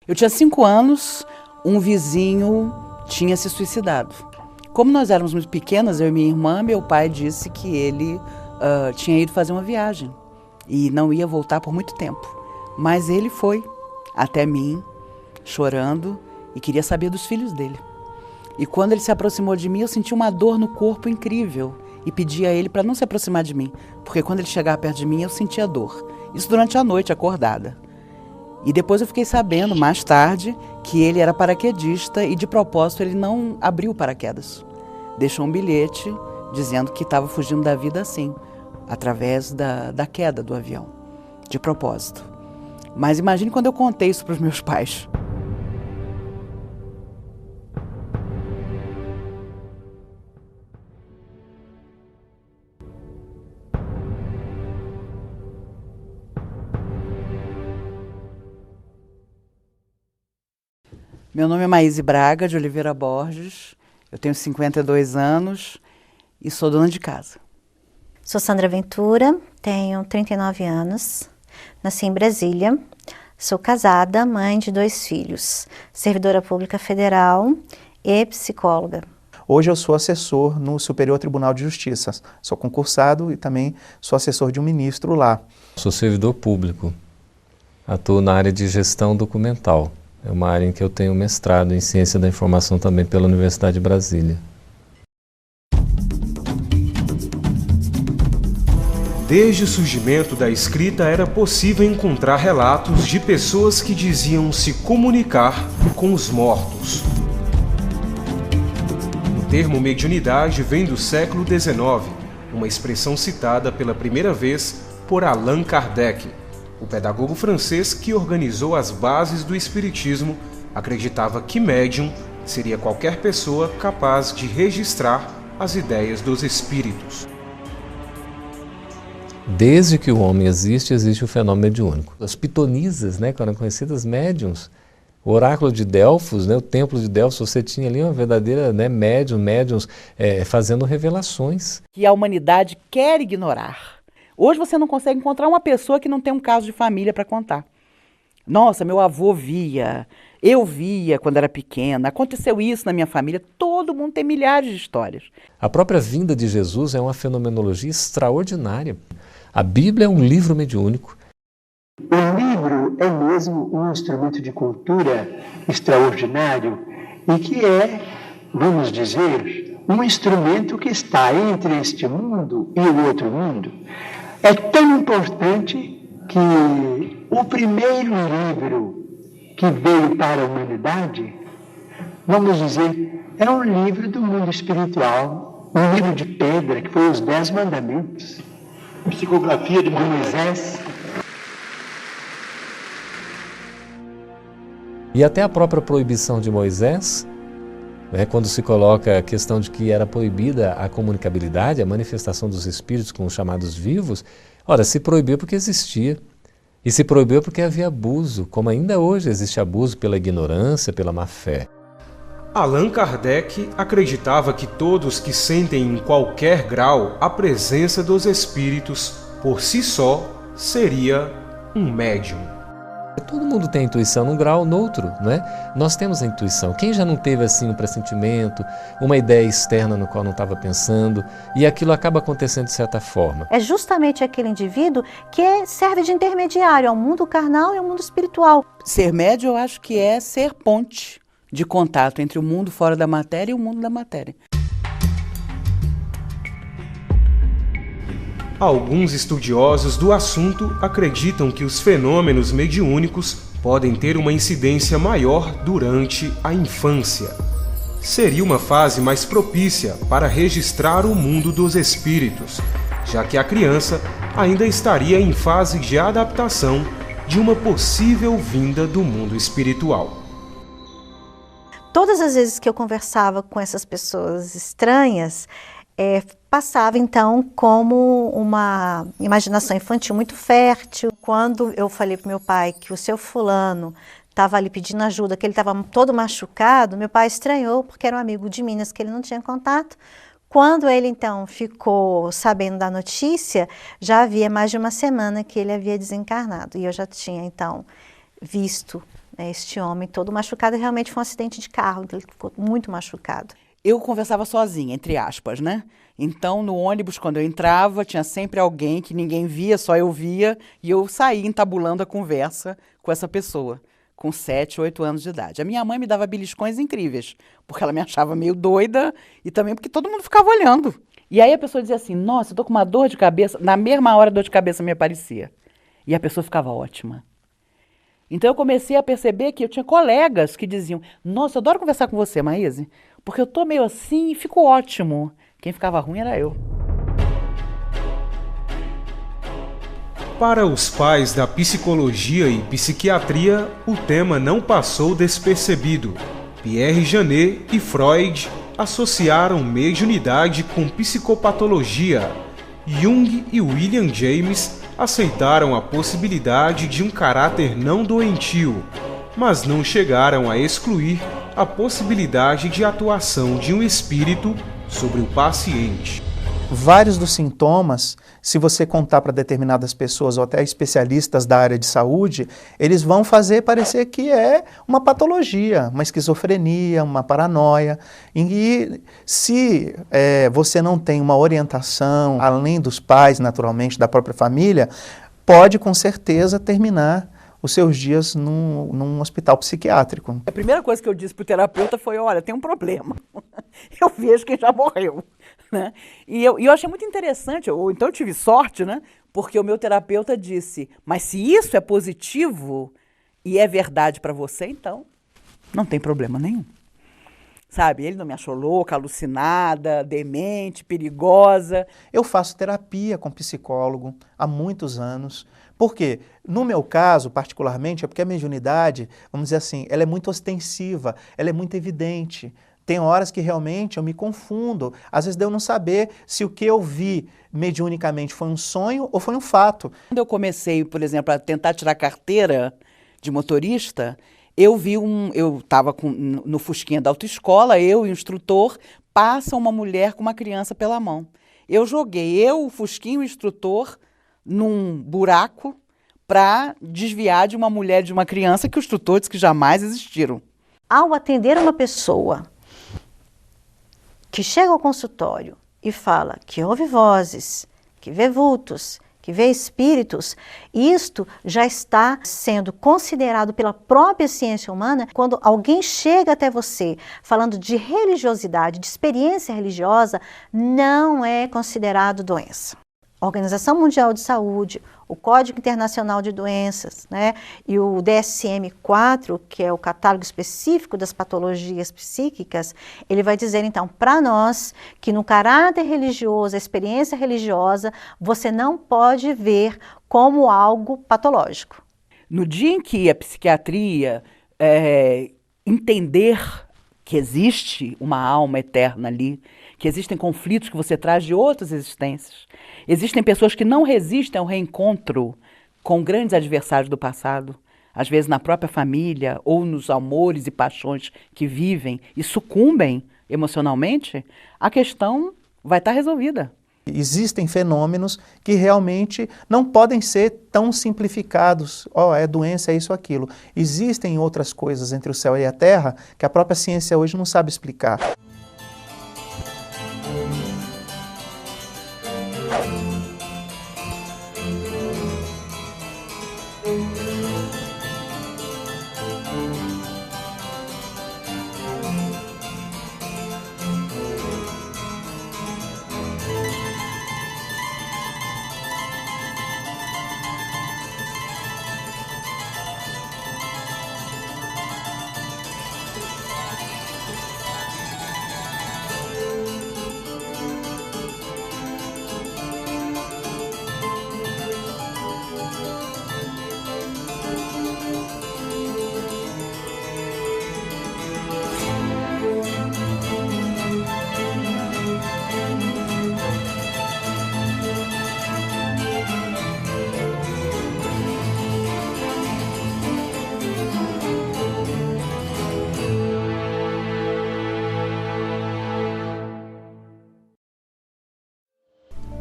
Eu tinha 5 anos, um vizinho tinha se suicidado. Como nós éramos muito pequenas, eu e minha irmã, meu pai disse que ele tinha ido fazer uma viagem e não ia voltar por muito tempo. Mas ele foi até mim, chorando, e queria saber dos filhos dele. E quando ele se aproximou de mim, eu senti uma dor no corpo incrível e pedi a ele para não se aproximar de mim, porque quando ele chegava perto de mim, eu sentia dor. Isso durante a noite, acordada. E depois eu fiquei sabendo, mais tarde, que ele era paraquedista e, de propósito, ele não abriu o paraquedas. Deixou um bilhete dizendo que estava fugindo da vida assim, através da queda do avião, de propósito. Mas imagine quando eu contei isso para os meus pais. Meu nome é Maíse Braga, de Oliveira Borges, eu tenho 52 anos e sou dona de casa. Sou Sandra Ventura, tenho 39 anos, nasci em Brasília, sou casada, mãe de 2 filhos, servidora pública federal e psicóloga. Hoje eu sou assessor no Superior Tribunal de Justiça, sou concursado e também sou assessor de um ministro lá. Sou servidor público, atuo na área de gestão documental. É uma área em que eu tenho mestrado em Ciência da Informação também pela Universidade de Brasília. Desde o surgimento da escrita era possível encontrar relatos de pessoas que diziam se comunicar com os mortos. O termo mediunidade vem do século XIX, uma expressão citada pela primeira vez por Allan Kardec. O pedagogo francês que organizou as bases do espiritismo acreditava que médium seria qualquer pessoa capaz de registrar as ideias dos espíritos. Desde que o homem existe, existe o fenômeno mediúnico. As pitonisas, que eram conhecidas médiums, o oráculo de Delfos, o templo de Delfos, você tinha ali uma verdadeira médiums fazendo revelações. Que a humanidade quer ignorar. Hoje você não consegue encontrar uma pessoa que não tem um caso de família para contar. Nossa, meu avô via, eu via quando era pequena, aconteceu isso na minha família. Todo mundo tem milhares de histórias. A própria vinda de Jesus é uma fenomenologia extraordinária. A Bíblia é um livro mediúnico. O livro é mesmo um instrumento de cultura extraordinário e que é, vamos dizer, um instrumento que está entre este mundo e o outro mundo. É tão importante que o primeiro livro que veio para a humanidade, vamos dizer, é um livro do mundo espiritual, um livro de pedra, que foi os 10 Mandamentos. Psicografia de Moisés. E até a própria proibição de Moisés, quando se coloca a questão de que era proibida a comunicabilidade, a manifestação dos espíritos com os chamados vivos, ora, se proibiu porque existia. E se proibiu porque havia abuso, como ainda hoje existe abuso pela ignorância, pela má-fé. Allan Kardec acreditava que todos que sentem em qualquer grau a presença dos espíritos, por si só, seria um médium. Todo mundo tem intuição num grau ou no outro, não é? Nós temos a intuição. Quem já não teve assim um pressentimento, uma ideia externa no qual não estava pensando, e aquilo acaba acontecendo de certa forma? É justamente aquele indivíduo que serve de intermediário ao mundo carnal e ao mundo espiritual. Ser médium, eu acho que é ser ponte de contato entre o mundo fora da matéria e o mundo da matéria. Alguns estudiosos do assunto acreditam que os fenômenos mediúnicos podem ter uma incidência maior durante a infância. Seria uma fase mais propícia para registrar o mundo dos espíritos, já que a criança ainda estaria em fase de adaptação de uma possível vinda do mundo espiritual. Todas as vezes que eu conversava com essas pessoas estranhas, passava então como uma imaginação infantil muito fértil. Quando eu falei para meu pai que o seu fulano estava ali pedindo ajuda, que ele estava todo machucado, meu pai estranhou, porque era um amigo de Minas que ele não tinha contato. Quando ele então ficou sabendo da notícia, já havia mais de uma semana que ele havia desencarnado. E eu já tinha então visto né, este homem todo machucado, e realmente foi um acidente de carro, ele ficou muito machucado. Eu conversava sozinha, entre aspas, né? Então, no ônibus, quando eu entrava, tinha sempre alguém que ninguém via, só eu via, e eu saía entabulando a conversa com essa pessoa, com 7, 8 anos de idade. A minha mãe me dava beliscões incríveis, porque ela me achava meio doida e também porque todo mundo ficava olhando. E aí a pessoa dizia assim, nossa, eu tô com uma dor de cabeça. Na mesma hora a dor de cabeça me aparecia. E a pessoa ficava ótima. Então eu comecei a perceber que eu tinha colegas que diziam, nossa, eu adoro conversar com você, Maíse, porque eu tô meio assim e fico ótimo. Quem ficava ruim era eu. Para os pais da psicologia e psiquiatria, o tema não passou despercebido. Pierre Janet e Freud associaram mediunidade com psicopatologia. Jung e William James aceitaram a possibilidade de um caráter não doentio, mas não chegaram a excluir a possibilidade de atuação de um espírito sobre o paciente. Vários dos sintomas, se você contar para determinadas pessoas ou até especialistas da área de saúde, eles vão fazer parecer que é uma patologia, uma esquizofrenia, uma paranoia. E se você não tem uma orientação, além dos pais, naturalmente, da própria família, pode com certeza terminar os seus dias num hospital psiquiátrico. A primeira coisa que eu disse para o terapeuta foi, olha, tem um problema. Eu vejo quem já morreu. Né? E eu achei muito interessante, ou então eu tive sorte, né? Porque o meu terapeuta disse, mas se isso é positivo e é verdade para você, então não tem problema nenhum. Sabe, ele não me achou louca, alucinada, demente, perigosa. Eu faço terapia com psicólogo há muitos anos. Por quê? No meu caso, particularmente, é porque a mediunidade, vamos dizer assim, ela é muito ostensiva, ela é muito evidente. Tem horas que realmente eu me confundo, às vezes de eu não saber se o que eu vi mediunicamente foi um sonho ou foi um fato. Quando eu comecei, por exemplo, a tentar tirar carteira de motorista, eu estava no fusquinha da autoescola, eu e o instrutor, passa uma mulher com uma criança pela mão. Eu joguei o fusquinha e o instrutor num buraco para desviar de uma mulher e de uma criança que o instrutor disse que jamais existiram. Ao atender uma pessoa que chega ao consultório e fala que ouve vozes, que vê vultos, que vê espíritos, isto já está sendo considerado pela própria ciência humana. Quando alguém chega até você falando de religiosidade, de experiência religiosa, não é considerado doença. A Organização Mundial de Saúde, o Código Internacional de Doenças, né, e o DSM-4, que é o catálogo específico das patologias psíquicas, ele vai dizer, então, para nós, que no caráter religioso, a experiência religiosa, você não pode ver como algo patológico. No dia em que a psiquiatria entender que existe uma alma eterna ali, que existem conflitos que você traz de outras existências. Existem pessoas que não resistem ao reencontro com grandes adversários do passado, às vezes na própria família ou nos amores e paixões que vivem e sucumbem emocionalmente, a questão vai estar resolvida. Existem fenômenos que realmente não podem ser tão simplificados. É doença, é isso, aquilo. Existem outras coisas entre o céu e a terra que a própria ciência hoje não sabe explicar.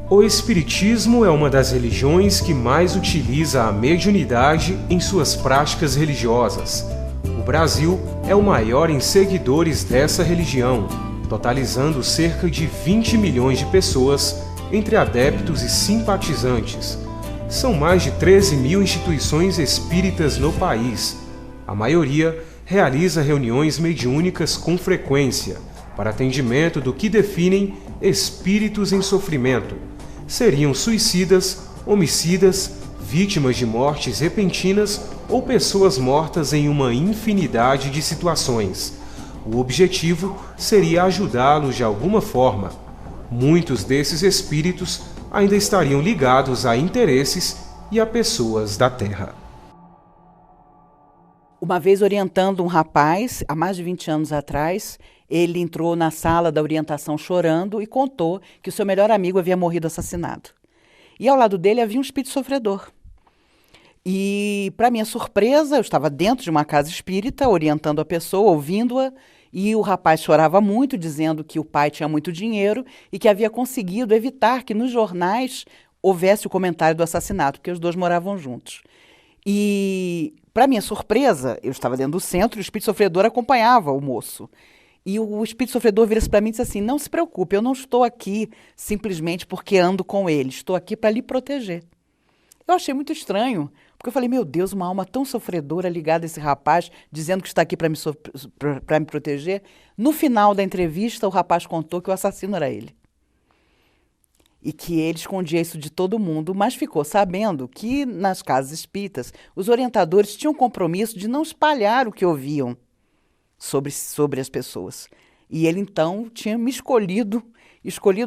O Espiritismo é uma das religiões que mais utiliza a mediunidade em suas práticas religiosas. Brasil é o maior em seguidores dessa religião, totalizando cerca de 20 milhões de pessoas entre adeptos e simpatizantes. São mais de 13 mil instituições espíritas no país. A maioria realiza reuniões mediúnicas com frequência para atendimento do que definem espíritos em sofrimento. Seriam suicidas, homicidas, vítimas de mortes repentinas ou pessoas mortas em uma infinidade de situações. O objetivo seria ajudá-los de alguma forma. Muitos desses espíritos ainda estariam ligados a interesses e a pessoas da Terra. Uma vez orientando um rapaz, há mais de 20 anos atrás, ele entrou na sala da orientação chorando e contou que o seu melhor amigo havia morrido assassinado. E ao lado dele havia um espírito sofredor. E, para minha surpresa, eu estava dentro de uma casa espírita, orientando a pessoa, ouvindo-a, e o rapaz chorava muito, dizendo que o pai tinha muito dinheiro e que havia conseguido evitar que nos jornais houvesse o comentário do assassinato, porque os dois moravam juntos. E, para minha surpresa, eu estava dentro do centro e o espírito sofredor acompanhava o moço. E o espírito sofredor vira-se para mim e disse assim: não se preocupe, eu não estou aqui simplesmente porque ando com ele, estou aqui para lhe proteger. Eu achei muito estranho, porque eu falei, meu Deus, uma alma tão sofredora ligada a esse rapaz, dizendo que está aqui para me proteger. No final da entrevista, o rapaz contou que o assassino era ele. E que ele escondia isso de todo mundo, mas ficou sabendo que nas casas espíritas, os orientadores tinham compromisso de não espalhar o que ouviam sobre as pessoas. E ele, então, tinha me escolhido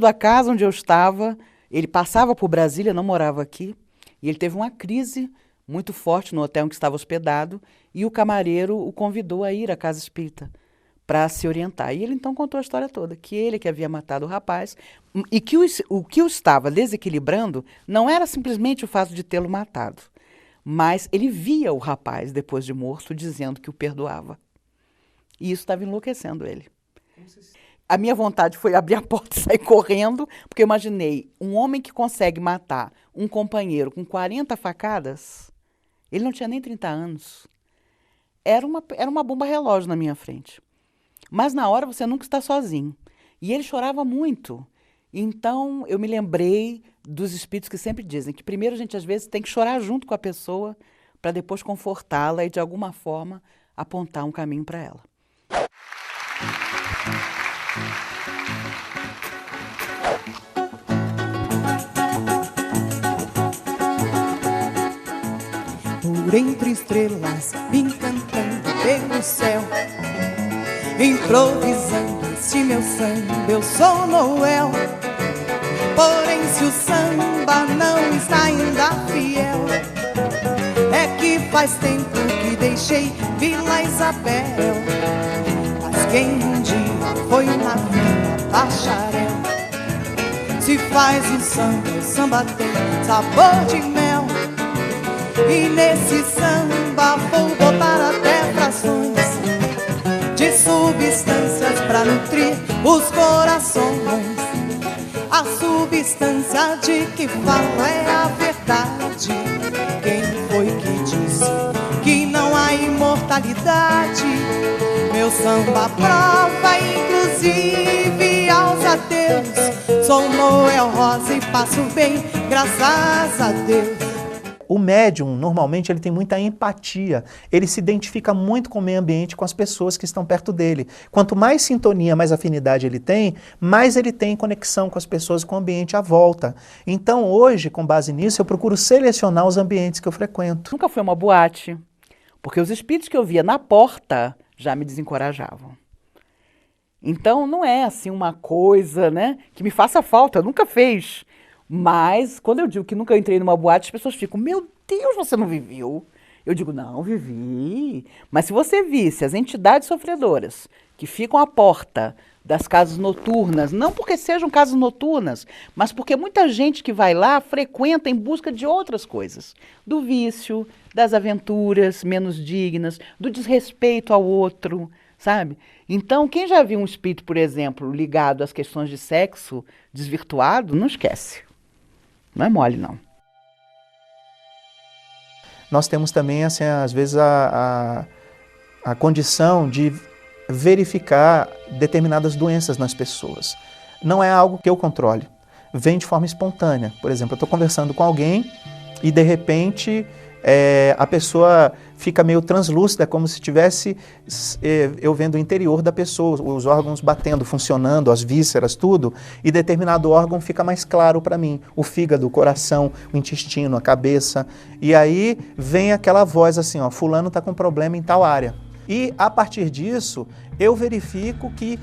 a casa onde eu estava. Ele passava por Brasília, não morava aqui. E ele teve uma crise muito forte no hotel em que estava hospedado e o camareiro o convidou a ir à casa espírita para se orientar. E ele então contou a história toda, que ele que havia matado o rapaz e que o que o estava desequilibrando não era simplesmente o fato de tê-lo matado, mas ele via o rapaz, depois de morto, dizendo que o perdoava. E isso estava enlouquecendo ele. A minha vontade foi abrir a porta e sair correndo, porque eu imaginei um homem que consegue matar um companheiro com 40 facadas, ele não tinha nem 30 anos. Era uma bomba relógio na minha frente. Mas na hora você nunca está sozinho. E ele chorava muito. Então eu me lembrei dos espíritos que sempre dizem que primeiro a gente às vezes tem que chorar junto com a pessoa para depois confortá-la e de alguma forma apontar um caminho para ela. Por entre estrelas, me encantando pelo céu, improvisando este meu samba, eu sou Noel. Porém, se o samba não está ainda fiel, é que faz tempo que deixei Vila Isabel. Mas quem um dia foi na Vila Bacharel, se faz o samba tem sabor de mel. E nesse samba vou botar até frações de substâncias pra nutrir os corações. A substância de que falo é a verdade. Quem foi que disse que não há imortalidade? Meu samba prova, inclusive aos ateus. Sou Noel Rosa e passo bem, graças a Deus. O médium, normalmente, ele tem muita empatia. Ele se identifica muito com o meio ambiente, com as pessoas que estão perto dele. Quanto mais sintonia, mais afinidade ele tem, mais ele tem conexão com as pessoas, com o ambiente à volta. Então, hoje, com base nisso, eu procuro selecionar os ambientes que eu frequento. Nunca foi uma boate, porque os espíritos que eu via na porta já me desencorajavam. Então, não é assim uma coisa, né, que me faça falta, nunca fez. Mas, quando eu digo que nunca entrei numa boate, as pessoas ficam, meu Deus, você não viveu? Eu digo, não, vivi. Mas se você visse as entidades sofredoras que ficam à porta das casas noturnas, não porque sejam casas noturnas, mas porque muita gente que vai lá frequenta em busca de outras coisas. Do vício, das aventuras menos dignas, do desrespeito ao outro, sabe? Então, quem já viu um espírito, por exemplo, ligado às questões de sexo desvirtuado, não esquece. Não é mole, não. Nós temos também, assim, às vezes, a a condição de verificar determinadas doenças nas pessoas. Não é algo que eu controle, vem de forma espontânea. Por exemplo, eu estou conversando com alguém e de repente a pessoa fica meio translúcida, como se tivesse eu vendo o interior da pessoa, os órgãos batendo, funcionando, as vísceras, tudo, e determinado órgão fica mais claro para mim, o fígado, o coração, o intestino, a cabeça, e aí vem aquela voz assim, ó, fulano está com problema em tal área. E a partir disso, eu verifico que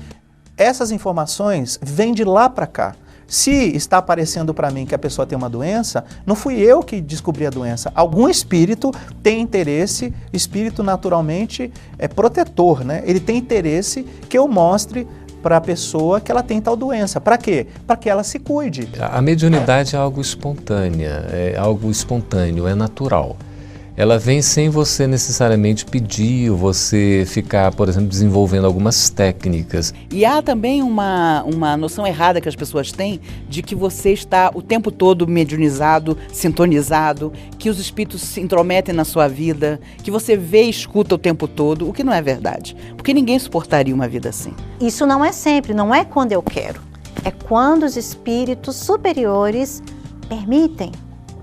essas informações vêm de lá para cá. Se está aparecendo para mim que a pessoa tem uma doença, não fui eu que descobri a doença. Algum espírito tem interesse, espírito naturalmente é protetor, né? Ele tem interesse que eu mostre para a pessoa que ela tem tal doença. Para quê? Para que ela se cuide. A mediunidade é algo espontâneo, é natural. Ela vem sem você necessariamente pedir, ou você ficar, por exemplo, desenvolvendo algumas técnicas. E há também uma noção errada que as pessoas têm de que você está o tempo todo mediunizado, sintonizado, que os espíritos se intrometem na sua vida, que você vê e escuta o tempo todo, o que não é verdade. Porque ninguém suportaria uma vida assim. Isso não é sempre, não é quando eu quero. É quando os espíritos superiores permitem.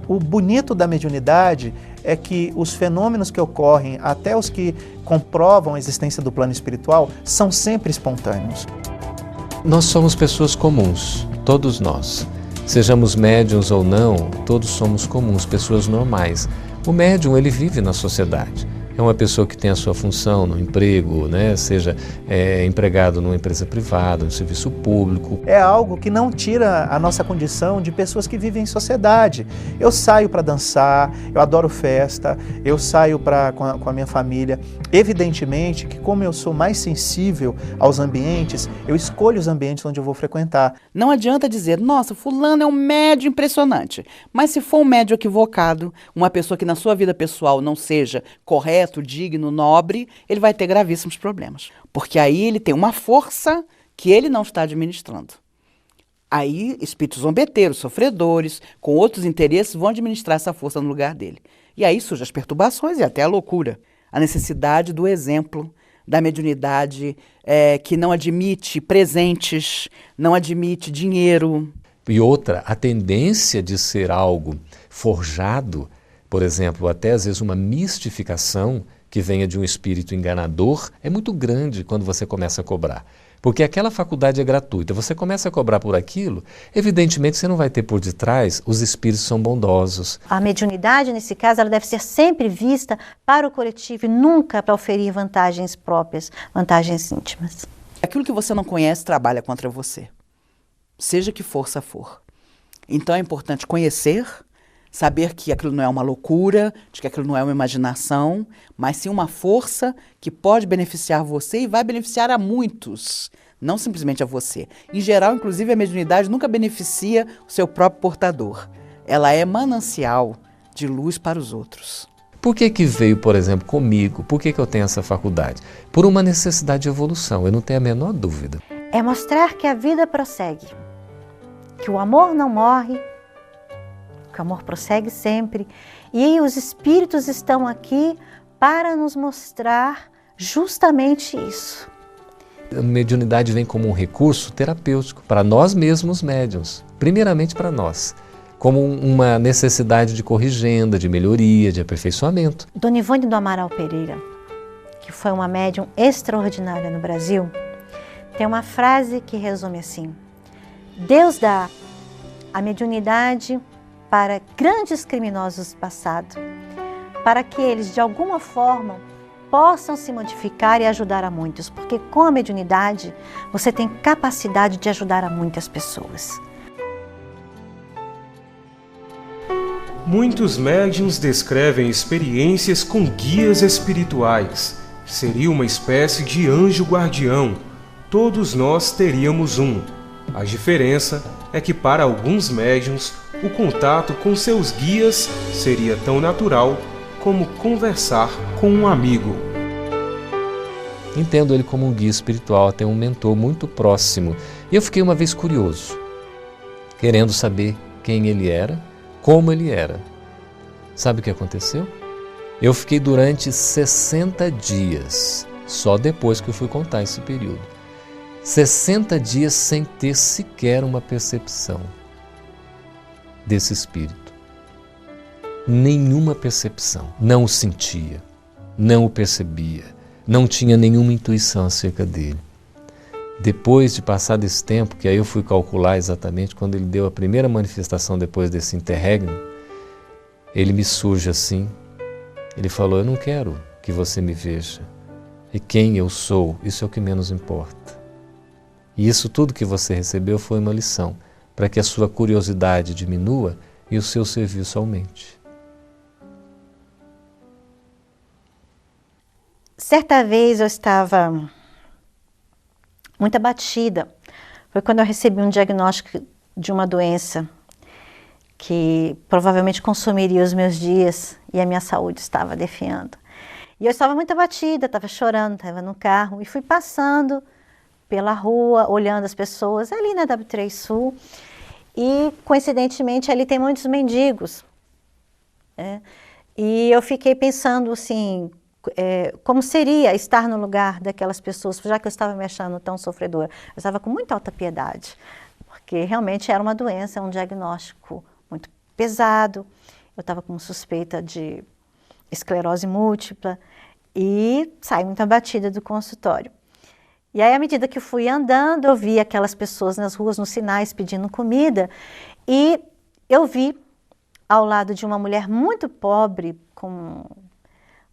O bonito da mediunidade é que os fenômenos que ocorrem, até os que comprovam a existência do plano espiritual, são sempre espontâneos. Nós somos pessoas comuns, todos nós. Sejamos médiuns ou não, todos somos comuns, pessoas normais. O médium, ele vive na sociedade. É uma pessoa que tem a sua função no emprego, né? Seja empregado numa empresa privada, no serviço público. É algo que não tira a nossa condição de pessoas que vivem em sociedade. Eu saio para dançar, eu adoro festa, eu saio com a minha família. Evidentemente que como eu sou mais sensível aos ambientes, eu escolho os ambientes onde eu vou frequentar. Não adianta dizer, nossa, fulano é um médium impressionante. Mas se for um médium equivocado, uma pessoa que na sua vida pessoal não seja correta, digno, nobre, ele vai ter gravíssimos problemas. Porque aí ele tem uma força que ele não está administrando. Aí espíritos zombeteiros, sofredores, com outros interesses, vão administrar essa força no lugar dele. E aí surgem as perturbações e até a loucura. A necessidade do exemplo, da mediunidade que não admite presentes, não admite dinheiro. E outra, a tendência de ser algo forjado, por exemplo, até às vezes uma mistificação que venha de um espírito enganador, é muito grande quando você começa a cobrar. Porque aquela faculdade é gratuita, você começa a cobrar por aquilo, evidentemente você não vai ter por detrás, os espíritos são bondosos. A mediunidade, nesse caso, ela deve ser sempre vista para o coletivo e nunca para oferir vantagens próprias, vantagens íntimas. Aquilo que você não conhece trabalha contra você, seja que força for. Então é importante conhecer, saber que aquilo não é uma loucura, de que aquilo não é uma imaginação, mas sim uma força que pode beneficiar você e vai beneficiar a muitos, não simplesmente a você. Em geral, inclusive, a mediunidade nunca beneficia o seu próprio portador. Ela é manancial de luz para os outros. Por que veio, por exemplo, comigo? Por que eu tenho essa faculdade? Por uma necessidade de evolução, eu não tenho a menor dúvida. É mostrar que a vida prossegue, que o amor não morre, que o amor prossegue sempre. E os espíritos estão aqui para nos mostrar justamente isso. A mediunidade vem como um recurso terapêutico para nós mesmos médiuns, primeiramente para nós, como uma necessidade de corrigenda, de melhoria, de aperfeiçoamento. Dona Ivone do Amaral Pereira, que foi uma médium extraordinária no Brasil, tem uma frase que resume assim: Deus dá a mediunidade para grandes criminosos do passado, para que eles, de alguma forma, possam se modificar e ajudar a muitos, porque com a mediunidade você tem capacidade de ajudar a muitas pessoas. Muitos médiuns descrevem experiências com guias espirituais. Seria uma espécie de anjo guardião. Todos nós teríamos um. A diferença é que para alguns médiuns o contato com seus guias seria tão natural como conversar com um amigo. Entendo ele como um guia espiritual, até um mentor muito próximo. E eu fiquei uma vez curioso, querendo saber quem ele era, como ele era. Sabe o que aconteceu? Eu fiquei durante 60 dias Só depois que eu fui contar esse período. 60 dias sem ter sequer uma percepção desse espírito. Nenhuma percepção. Não o sentia, não o percebia, não tinha nenhuma intuição acerca dele. Depois de passar desse tempo, que aí eu fui calcular exatamente quando ele deu a primeira manifestação depois desse interregno, ele me surge assim, ele falou: eu não quero que você me veja, e quem eu sou, isso é o que menos importa. E isso tudo que você recebeu foi uma lição, para que a sua curiosidade diminua e o seu serviço aumente. Certa vez eu estava muito abatida. Foi quando eu recebi um diagnóstico de uma doença que provavelmente consumiria os meus dias e a minha saúde estava definhando. E eu estava muito abatida, estava chorando, estava no carro e fui passando pela rua, olhando as pessoas ali na W3 Sul e, coincidentemente, ali tem muitos mendigos. E eu fiquei pensando assim, como seria estar no lugar daquelas pessoas, já que eu estava me achando tão sofredora. Eu estava com muita alta piedade, porque realmente era uma doença, um diagnóstico muito pesado. Eu estava com suspeita de esclerose múltipla e saí muito abatida do consultório. E aí, à medida que eu fui andando, eu vi aquelas pessoas nas ruas, nos sinais, pedindo comida, e eu vi ao lado de uma mulher muito pobre, com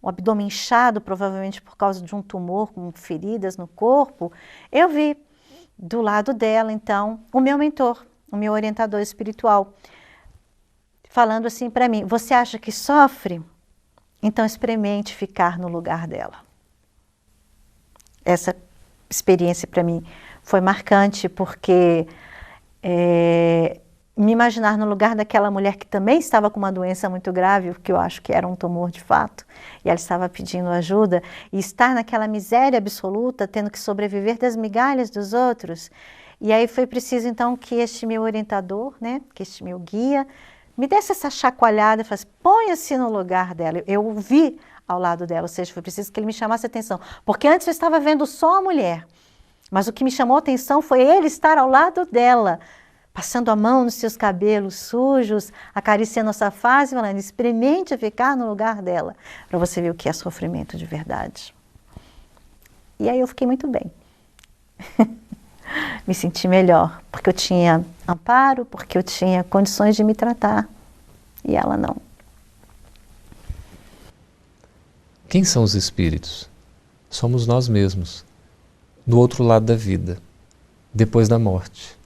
o abdômen inchado, provavelmente por causa de um tumor, com feridas no corpo, eu vi do lado dela, então, o meu mentor, o meu orientador espiritual, falando assim para mim: você acha que sofre? Então experimente ficar no lugar dela. Essa experiência para mim foi marcante, porque me imaginar no lugar daquela mulher que também estava com uma doença muito grave, que eu acho que era um tumor de fato, e ela estava pedindo ajuda, e estar naquela miséria absoluta, tendo que sobreviver das migalhas dos outros. E aí foi preciso então que este meu orientador, que este meu guia, me desse essa chacoalhada e falasse: ponha-se no lugar dela. Eu vi ao lado dela, ou seja, foi preciso que ele me chamasse a atenção, porque antes eu estava vendo só a mulher, mas o que me chamou a atenção foi ele estar ao lado dela, passando a mão nos seus cabelos sujos, acariciando a sua face, falando: experimente ficar no lugar dela, para você ver o que é sofrimento de verdade. E aí eu fiquei muito bem. Me senti melhor, porque eu tinha amparo, porque eu tinha condições de me tratar, e ela não. Quem são os espíritos? Somos nós mesmos, do outro lado da vida, depois da morte.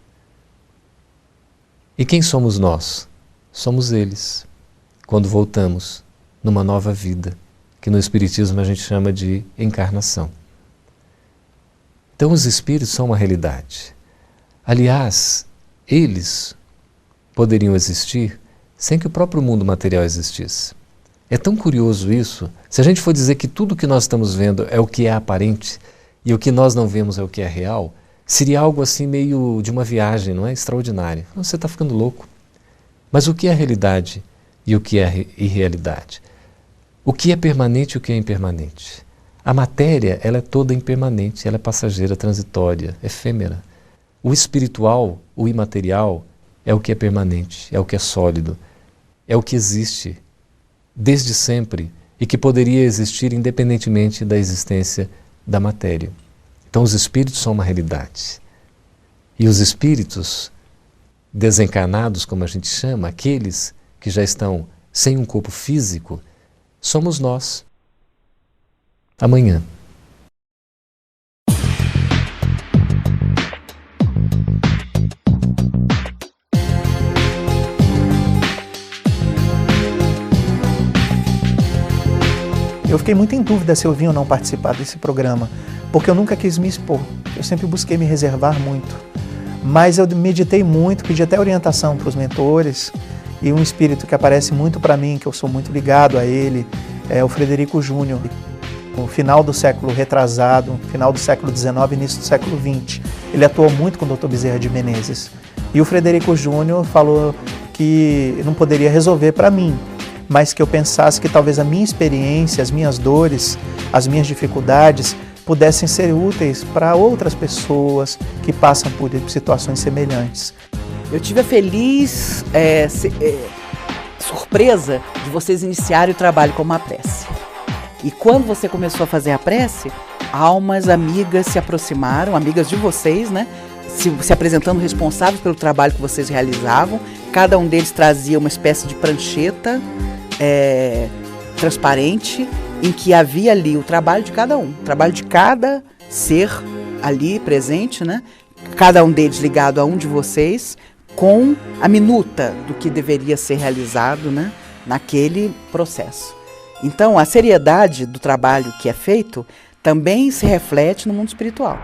E quem somos nós? Somos eles, quando voltamos numa nova vida, que no Espiritismo a gente chama de encarnação. Então os espíritos são uma realidade. Aliás, eles poderiam existir sem que o próprio mundo material existisse. É tão curioso isso. Se a gente for dizer que tudo que nós estamos vendo é o que é aparente e o que nós não vemos é o que é real, seria algo assim meio de uma viagem, não é? Extraordinária. Você está ficando louco. Mas o que é realidade e o que é irrealidade? O que é permanente e o que é impermanente? A matéria, ela é toda impermanente, ela é passageira, transitória, efêmera. O espiritual, o imaterial, é o que é permanente, é o que é sólido, é o que existe desde sempre e que poderia existir independentemente da existência da matéria. Então os espíritos são uma realidade. E os espíritos desencarnados, como a gente chama, aqueles que já estão sem um corpo físico, somos nós. Amanhã. Eu fiquei muito em dúvida se eu vim ou não participar desse programa, porque eu nunca quis me expor. Eu sempre busquei me reservar muito. Mas eu meditei muito, pedi até orientação para os mentores, e um espírito que aparece muito para mim, que eu sou muito ligado a ele, é o Frederico Júnior. No final do século retrasado, final do século XIX, início do século XX. Ele atuou muito com o Dr. Bezerra de Menezes. E o Frederico Júnior falou que não poderia resolver para mim, mas que eu pensasse que talvez a minha experiência, as minhas dores, as minhas dificuldades pudessem ser úteis para outras pessoas que passam por situações semelhantes. Eu tive a feliz surpresa de vocês iniciarem o trabalho com uma prece. E quando você começou a fazer a prece, almas amigas se aproximaram, amigas de vocês, né? Se apresentando responsáveis pelo trabalho que vocês realizavam. Cada um deles trazia uma espécie de prancheta transparente, em que havia ali o trabalho de cada um, o trabalho de cada ser ali presente, né? Cada um deles ligado a um de vocês, com a minuta do que deveria ser realizado, né, naquele processo. Então, a seriedade do trabalho que é feito também se reflete no mundo espiritual.